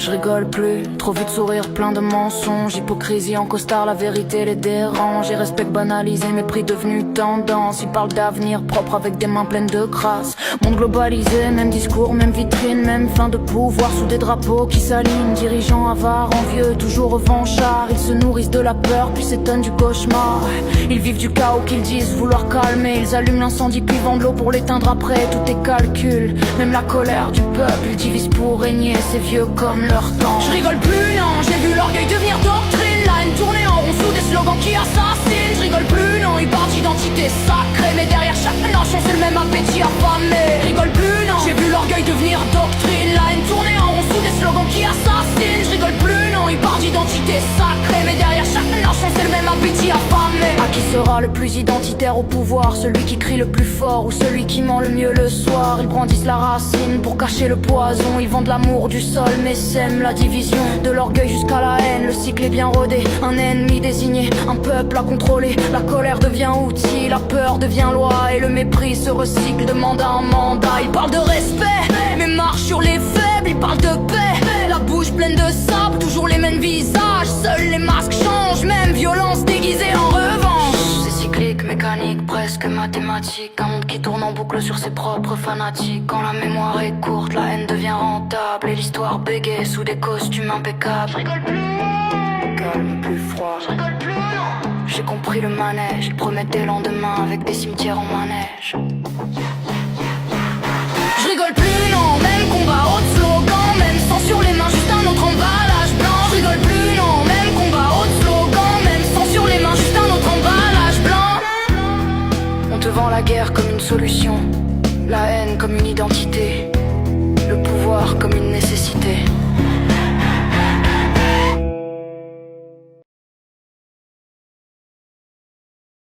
Je rigole plus, trop vu de sourire plein de mensonges. Hypocrisie en costard, la vérité les dérange. Et respect banalisé, mépris devenu tendance. Ils parlent d'avenir propre avec des mains pleines de grâce. Monde globalisé, même discours, même vitrine, même fin de pouvoir sous des drapeaux qui s'alignent. Dirigeants avares, envieux, toujours revanchards. Ils se nourrissent de la peur puis s'étonnent du cauchemar. Ils vivent du chaos qu'ils disent vouloir calmer. Ils allument l'incendie puis vendent l'eau pour l'éteindre après. Tout est calcul, même la colère du peuple. Ils divisent pour régner, c'est vieux comme leur temps. Je rigole plus, non, j'ai vu l'orgueil devenir doctrine. La haine tournée en rond sous des slogans qui assassinent. Je rigole plus, non, ils parlent d'identité sacrée. Mais derrière chaque mélange, c'est le même appétit affamé. Je rigole plus, non, j'ai vu l'orgueil devenir doctrine. La haine tournée en rond sous des slogans qui assassinent. Je rigole plus, non, ils parlent d'identité sacrée. Mais derrière chaque mélange, c'est le même appétit affamé. À qui sera le plus identitaire au pouvoir? Celui qui crie le plus fort ou celui qui ment le mieux le soir? Ils brandissent la racine pour cacher le poison. Ils vendent l'amour du sol mais sèment la division. De l'orgueil jusqu'à la haine, le cycle est bien rodé. Un ennemi désigné, un peuple à contrôler. La colère devient outil, la peur devient loi. Et le mépris se recycle de mandat en mandat. Ils parlent de respect, mais marchent sur les faibles. Ils parlent de paix, la bouche pleine de sable. Toujours les mêmes visages, seuls les masques changent. Même violence déguisée en revanche. C'est cyclique, mécanique, presque mathématique. Un monde qui tourne en boucle sur ses propres fanatiques. Quand la mémoire est courte, la haine devient rentable. Et l'histoire bégaye sous des costumes impeccables. Je rigole plus, calme, plus froid. Je rigole plus, non. J'ai compris le manège, ils promettent des lendemains avec des cimetières en manège. Je rigole plus, non, même combat, autre slogan. Même sang sur les mains, juste un autre emballage blanc. Je rigole plus, non, même combat, autre slogan. Même sang sur les mains, juste un autre emballage blanc. On te vend la guerre comme une solution, la haine comme une identité, le pouvoir comme une nécessité.